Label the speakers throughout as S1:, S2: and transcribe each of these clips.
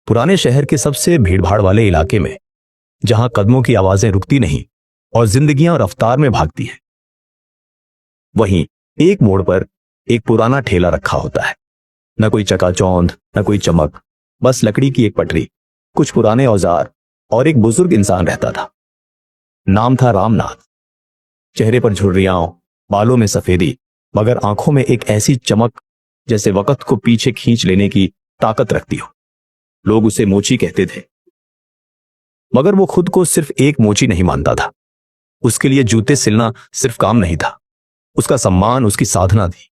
S1: पुराने शहर के सबसे भीड़भाड़ वाले इलाके में, जहां कदमों की आवाजें रुकती नहीं और जिंदगियां रफ्तार में भागती हैं, वहीं एक मोड़ पर एक पुराना ठेला रखा होता है। न कोई चकाचौंध, न कोई चमक, बस लकड़ी की एक पटरी, कुछ पुराने औजार और एक बुजुर्ग इंसान रहता था। नाम था रामनाथ। चेहरे पर झुर्रियां, बालों में सफेदी, मगर आंखों में एक ऐसी चमक जैसे वक्त को पीछे खींच लेने की ताकत रखती हो। लोग उसे मोची कहते थे, मगर वो खुद को सिर्फ एक मोची नहीं मानता था। उसके लिए जूते सिलना सिर्फ काम नहीं था, उसका सम्मान, उसकी साधना थी।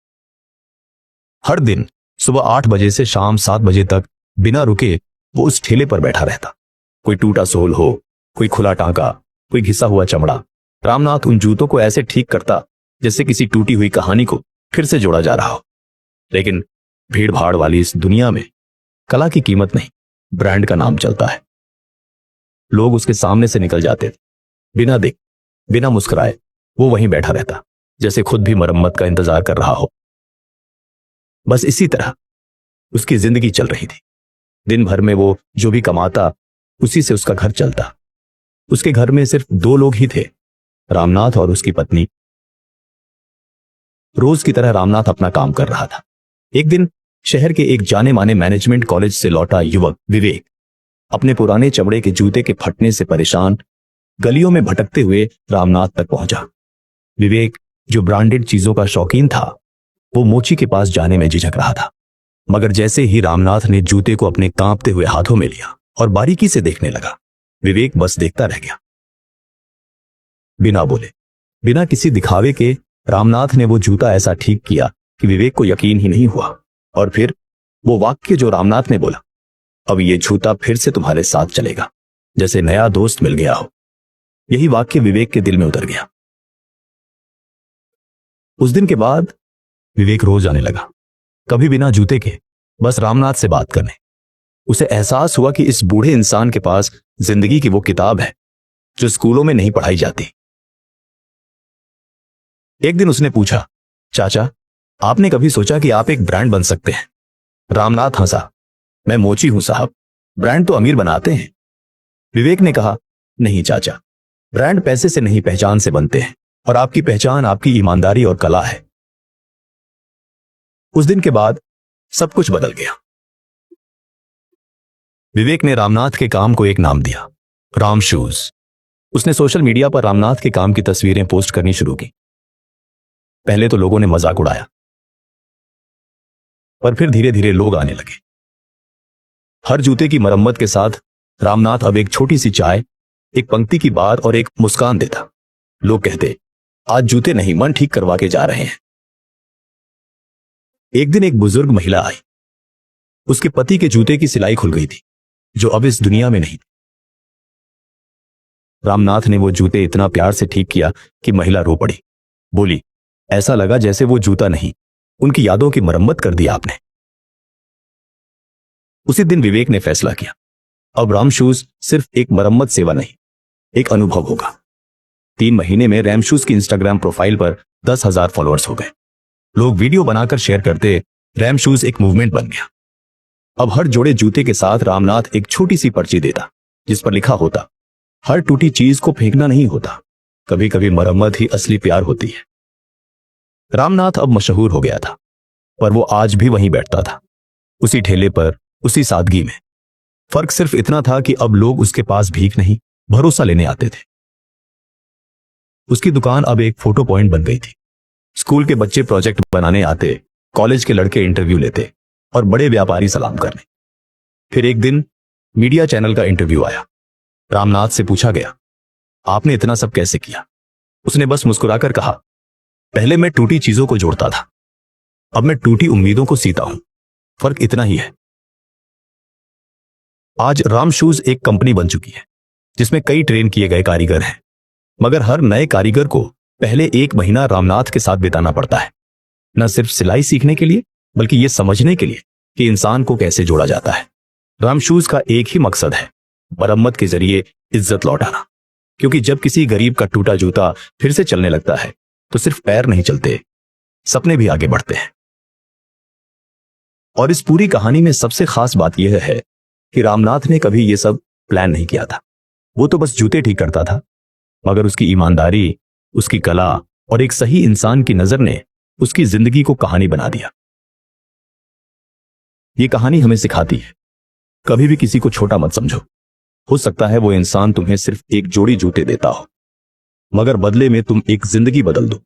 S1: हर दिन सुबह 8 बजे से शाम 7 बजे तक बिना रुके वो उस ठेले पर बैठा रहता। कोई टूटा सोल हो, कोई खुला टांका, कोई घिसा हुआ चमड़ा, रामनाथ उन जूतों को ऐसे ठीक करता जैसे किसी टूटी हुई कहानी को फिर से जोड़ा जा रहा हो। लेकिन भीड़ भाड़ वाली इस दुनिया में कला की कीमत नहीं, ब्रांड का नाम चलता है। लोग उसके सामने से निकल जाते थे, बिना देख, बिना मुस्कुराए वो वहीं बैठा रहता, जैसे खुद भी मरम्मत का इंतजार कर रहा हो। बस इसी तरह उसकी जिंदगी चल रही थी। दिन भर में वो जो भी कमाता, उसी से उसका घर चलता। उसके घर में सिर्फ 2 लोग ही थे, रामनाथ और उसकी पत्नी। रोज की तरह रामनाथ अपना काम कर रहा था। एक दिन शहर के एक जाने माने मैनेजमेंट कॉलेज से लौटा युवक विवेक अपने पुराने चमड़े के जूते के फटने से परेशान गलियों में भटकते हुए रामनाथ तक पहुंचा। विवेक, जो ब्रांडेड चीजों का शौकीन था, वो मोची के पास जाने में झिझक रहा था। मगर जैसे ही रामनाथ ने जूते को अपने कांपते हुए हाथों में लिया और बारीकी से देखने लगा, विवेक बस देखता रह गया। बिना बोले, बिना किसी दिखावे के रामनाथ ने वो जूता ऐसा ठीक किया कि विवेक को यकीन ही नहीं हुआ। और फिर वो वाक्य जो रामनाथ ने बोला, अब ये जूता फिर से तुम्हारे साथ चलेगा, जैसे नया दोस्त मिल गया हो। यही वाक्य विवेक के दिल में उतर गया। उस दिन के बाद विवेक रोज आने लगा, कभी बिना जूते के, बस रामनाथ से बात करने। उसे एहसास हुआ कि इस बूढ़े इंसान के पास जिंदगी की वो किताब है जो स्कूलों में नहीं पढ़ाई जाती। एक दिन उसने पूछा, चाचा, आपने कभी सोचा कि आप एक ब्रांड बन सकते हैं? रामनाथ हंसा, मैं मोची हूं साहब, ब्रांड तो अमीर बनाते हैं। विवेक ने कहा, नहीं चाचा, ब्रांड पैसे से नहीं, पहचान से बनते हैं, और आपकी पहचान आपकी ईमानदारी और कला है। उस दिन के बाद सब कुछ बदल गया। विवेक ने रामनाथ के काम को एक नाम दिया, राम शूज। उसने सोशल मीडिया पर रामनाथ के काम की तस्वीरें पोस्ट करनी शुरू की। पहले तो लोगों ने मजाक उड़ाया, पर फिर धीरे धीरे लोग आने लगे। हर जूते की मरम्मत के साथ रामनाथ अब एक छोटी सी चाय, एक पंक्ति की बात और एक मुस्कान देता। लोग कहते, आज जूते नहीं, मन ठीक करवा के जा रहे हैं। एक दिन एक बुजुर्ग महिला आई। उसके पति के जूते की सिलाई खुल गई थी, जो अब इस दुनिया में नहीं थी। रामनाथ ने वो जूते इतना प्यार से ठीक किया कि महिला रो पड़ी। बोली, ऐसा लगा जैसे वो जूता नहीं, उनकी यादों की मरम्मत कर दी आपने। उसी दिन विवेक ने फैसला किया, अब राम शूज सिर्फ एक मरम्मत सेवा नहीं, एक अनुभव होगा। 3 महीने में रैम शूज की इंस्टाग्राम प्रोफाइल पर 10,000 फॉलोअर्स हो गए। लोग वीडियो बनाकर शेयर करते, रैम शूज एक मूवमेंट बन गया। अब हर जोड़े जूते के साथ रामनाथ एक छोटी सी पर्ची देता, जिस पर लिखा होता, हर टूटी चीज को फेंकना नहीं होता, कभी कभी मरम्मत ही असली प्यार होती है। रामनाथ अब मशहूर हो गया था, पर वो आज भी वहीं बैठता था, उसी ठेले पर, उसी सादगी में। फर्क सिर्फ इतना था कि अब लोग उसके पास भीख नहीं, भरोसा लेने आते थे। उसकी दुकान अब एक फोटो पॉइंट बन गई थी। स्कूल के बच्चे प्रोजेक्ट बनाने आते, कॉलेज के लड़के इंटरव्यू लेते और बड़े व्यापारी सलाम करने। फिर एक दिन मीडिया चैनल का इंटरव्यू आया। रामनाथ से पूछा गया, आपने इतना सब कैसे किया? उसने बस मुस्कुराकर कहा, पहले मैं टूटी चीजों को जोड़ता था, अब मैं टूटी उम्मीदों को सीता हूं, फर्क इतना ही है। आज राम शूज एक कंपनी बन चुकी है, जिसमें कई ट्रेन किए गए कारीगर हैं, मगर हर नए कारीगर को पहले 1 महीना रामनाथ के साथ बिताना पड़ता है, न सिर्फ सिलाई सीखने के लिए, बल्कि यह समझने के लिए कि इंसान को कैसे जोड़ा जाता है। राम शूज का एक ही मकसद है, मरम्मत के जरिए इज्जत लौटाना। क्योंकि जब किसी गरीब का टूटा जूता फिर से चलने लगता है, तो सिर्फ पैर नहीं चलते, सपने भी आगे बढ़ते हैं। और इस पूरी कहानी में सबसे खास बात यह है कि रामनाथ ने कभी ये सब प्लान नहीं किया था। वो तो बस जूते ठीक करता था, मगर उसकी ईमानदारी, उसकी कला और एक सही इंसान की नजर ने उसकी जिंदगी को कहानी बना दिया। ये कहानी हमें सिखाती है, कभी भी किसी को छोटा मत समझो। हो सकता है वो इंसान तुम्हें सिर्फ एक जोड़ी जूते देता हो, मगर बदले में तुम एक जिंदगी बदल दो।